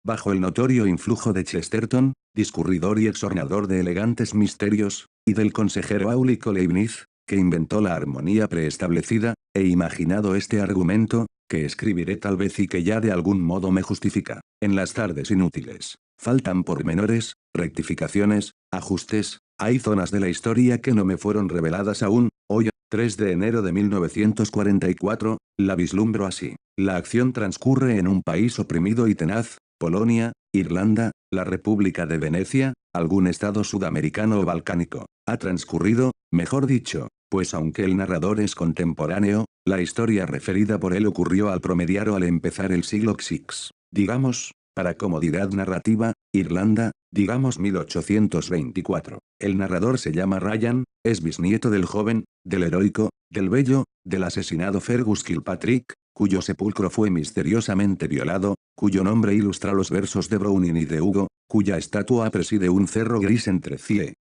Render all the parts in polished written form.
bajo el notorio influjo de Chesterton, discurridor y exornador de elegantes misterios, y del consejero áulico Leibniz, que inventó la armonía preestablecida, he imaginado este argumento, que escribiré tal vez y que ya de algún modo me justifica. En las tardes inútiles, faltan pormenores, rectificaciones, ajustes, hay zonas de la historia que no me fueron reveladas aún. Hoy, 3 de enero de 1944, la vislumbro así. La acción transcurre en un país oprimido y tenaz, Polonia, Irlanda, la República de Venecia, algún estado sudamericano o balcánico. Ha transcurrido, mejor dicho, pues aunque el narrador es contemporáneo, la historia referida por él ocurrió al promediar o al empezar el siglo VI. Digamos, para comodidad narrativa, Irlanda, digamos 1824. El narrador se llama Ryan, es bisnieto del joven, del heroico, del bello, del asesinado Fergus Kilpatrick, cuyo sepulcro fue misteriosamente violado, cuyo nombre ilustra los versos de Browning y de Hugo, cuya estatua preside un cerro gris entre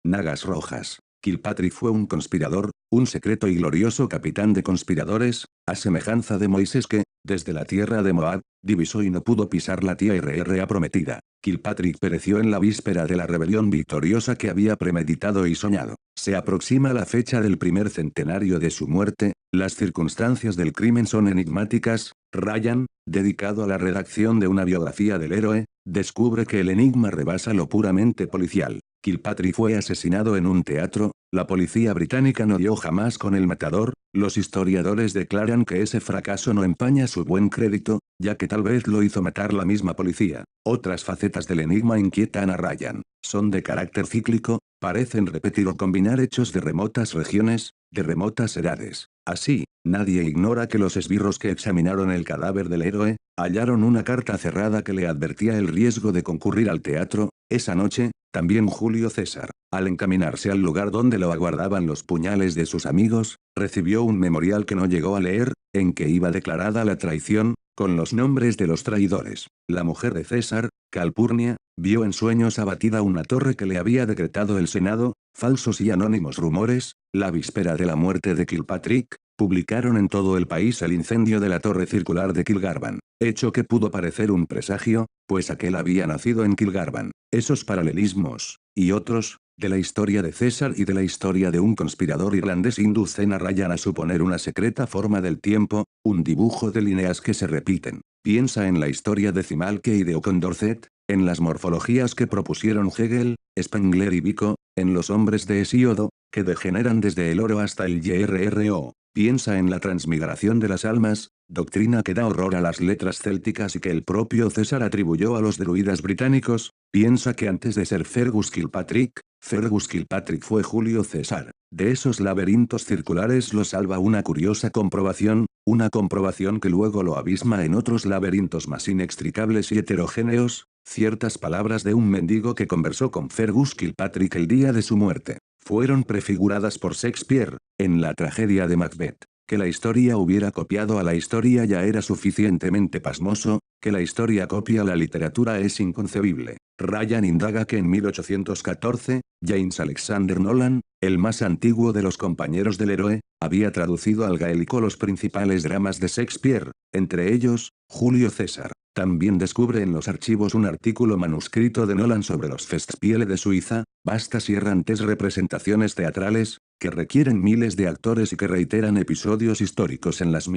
nagas rojas. Kilpatrick fue un conspirador, un secreto y glorioso capitán de conspiradores, a semejanza de Moisés que, desde la tierra de Moab, divisó y no pudo pisar la tierra prometida. Kilpatrick pereció en la víspera de la rebelión victoriosa que había premeditado y soñado. Se aproxima la fecha del primer centenario de su muerte, las circunstancias del crimen son enigmáticas. Ryan, dedicado a la redacción de una biografía del héroe, descubre que el enigma rebasa lo puramente policial. Kilpatrick fue asesinado en un teatro, la policía británica no dio jamás con el matador, los historiadores declaran que ese fracaso no empaña su buen crédito, ya que tal vez lo hizo matar la misma policía. Otras facetas del enigma inquietan a Ryan, son de carácter cíclico, parecen repetir o combinar hechos de remotas regiones, de remotas edades. Así, nadie ignora que los esbirros que examinaron el cadáver del héroe, hallaron una carta cerrada que le advertía el riesgo de concurrir al teatro. Esa noche, también Julio César, al encaminarse al lugar donde lo aguardaban los puñales de sus amigos, recibió un memorial que no llegó a leer, en que iba declarada la traición, con los nombres de los traidores. La mujer de César, Calpurnia, vio en sueños abatida una torre que le había decretado el Senado. Falsos y anónimos rumores, la víspera de la muerte de Kilpatrick, publicaron en todo el país el incendio de la torre circular de Kilgarvan, hecho que pudo parecer un presagio, pues aquel había nacido en Kilgarvan. Esos paralelismos, y otros, de la historia de César y de la historia de un conspirador irlandés inducen a Ryan a suponer una secreta forma del tiempo, un dibujo de líneas que se repiten. Piensa en la historia decimal que ideó Condorcet, en las morfologías que propusieron Hegel, Spengler y Vico, en los hombres de Hesíodo, que degeneran desde el oro hasta el YRRO. Piensa en la transmigración de las almas, doctrina que da horror a las letras célticas y que el propio César atribuyó a los druidas británicos. Piensa que antes de ser Fergus Kilpatrick fue Julio César. De esos laberintos circulares lo salva una curiosa comprobación, una comprobación que luego lo abisma en otros laberintos más inextricables y heterogéneos, ciertas palabras de un mendigo que conversó con Fergus Kilpatrick el día de su muerte, fueron prefiguradas por Shakespeare, en la tragedia de Macbeth. Que la historia hubiera copiado a la historia ya era suficientemente pasmoso, que la historia copia a la literatura es inconcebible. Ryan indaga que en 1814, James Alexander Nolan, el más antiguo de los compañeros del héroe, había traducido al gaélico los principales dramas de Shakespeare, entre ellos, Julio César. También descubre en los archivos un artículo manuscrito de Nolan sobre los Festspiele de Suiza, vastas y errantes representaciones teatrales, que requieren miles de actores y que reiteran episodios históricos en las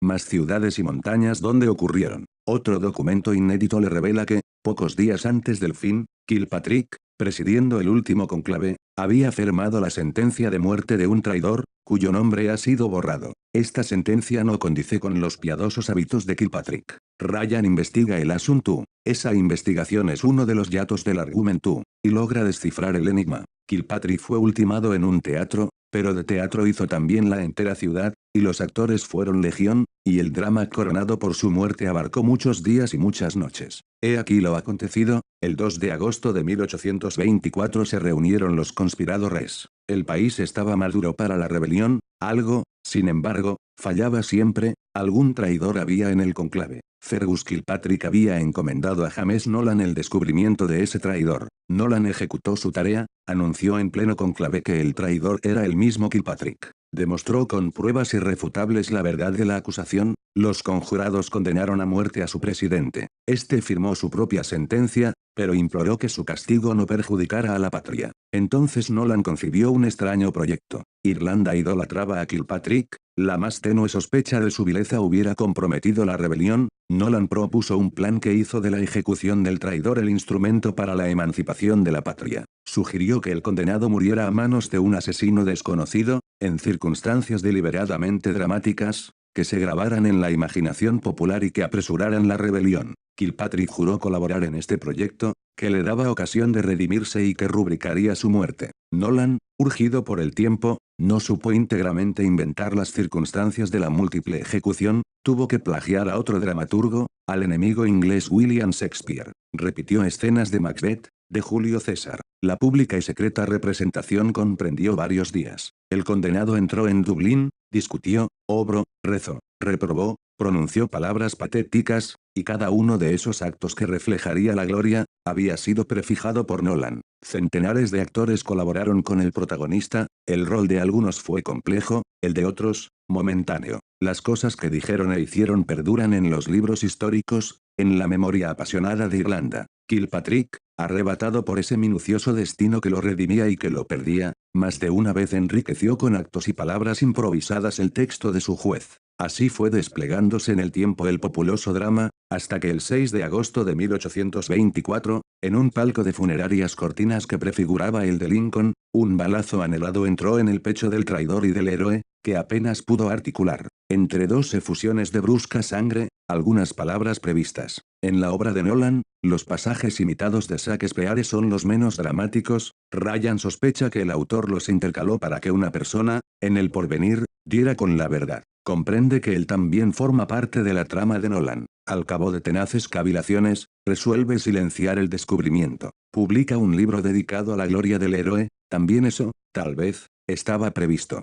más ciudades y montañas donde ocurrieron. Otro documento inédito le revela que, pocos días antes del fin, Kilpatrick, presidiendo el último conclave, había firmado la sentencia de muerte de un traidor, cuyo nombre ha sido borrado. Esta sentencia no condice con los piadosos hábitos de Kilpatrick. Ryan investiga el asunto, esa investigación es uno de los yatos del argumento, y logra descifrar el enigma. Kilpatrick fue ultimado en un teatro, pero de teatro hizo también la entera ciudad, y los actores fueron legión, y el drama coronado por su muerte abarcó muchos días y muchas noches. He aquí lo acontecido, el 2 de agosto de 1824 se reunieron los conspiradores. El país estaba maduro para la rebelión, algo, sin embargo, fallaba siempre, algún traidor había en el conclave. Fergus Kilpatrick había encomendado a James Nolan el descubrimiento de ese traidor. Nolan ejecutó su tarea, anunció en pleno conclave que el traidor era el mismo Kilpatrick. Demostró con pruebas irrefutables la verdad de la acusación. Los conjurados condenaron a muerte a su presidente. Este firmó su propia sentencia, pero imploró que su castigo no perjudicara a la patria. Entonces Nolan concibió un extraño proyecto. Irlanda idolatraba a Kilpatrick. La más tenue sospecha de su vileza hubiera comprometido la rebelión. Nolan propuso un plan que hizo de la ejecución del traidor el instrumento para la emancipación de la patria. Sugirió que el condenado muriera a manos de un asesino desconocido, en circunstancias deliberadamente dramáticas, que se grabaran en la imaginación popular y que apresuraran la rebelión. Kilpatrick juró colaborar en este proyecto, que le daba ocasión de redimirse y que rubricaría su muerte. Nolan, urgido por el tiempo, no supo íntegramente inventar las circunstancias de la múltiple ejecución, tuvo que plagiar a otro dramaturgo, al enemigo inglés William Shakespeare. Repitió escenas de Macbeth, de Julio César. La pública y secreta representación comprendió varios días. El condenado entró en Dublín, discutió, obró, rezó, reprobó, pronunció palabras patéticas, y cada uno de esos actos que reflejaría la gloria, había sido prefijado por Nolan. Centenares de actores colaboraron con el protagonista, el rol de algunos fue complejo, el de otros, momentáneo. Las cosas que dijeron e hicieron perduran en los libros históricos, en la memoria apasionada de Irlanda. Kilpatrick, arrebatado por ese minucioso destino que lo redimía y que lo perdía, más de una vez enriqueció con actos y palabras improvisadas el texto de su juez. Así fue desplegándose en el tiempo el populoso drama, hasta que el 6 de agosto de 1824, en un palco de funerarias cortinas que prefiguraba el de Lincoln, un balazo anhelado entró en el pecho del traidor y del héroe, que apenas pudo articular, entre dos efusiones de brusca sangre, algunas palabras previstas. En la obra de Nolan, los pasajes imitados de Shakespeare son los menos dramáticos. Ryan sospecha que el autor los intercaló para que una persona, en el porvenir, diera con la verdad. Comprende que él también forma parte de la trama de Nolan. Al cabo de tenaces cavilaciones, resuelve silenciar el descubrimiento. Publica un libro dedicado a la gloria del héroe. También eso, tal vez, estaba previsto.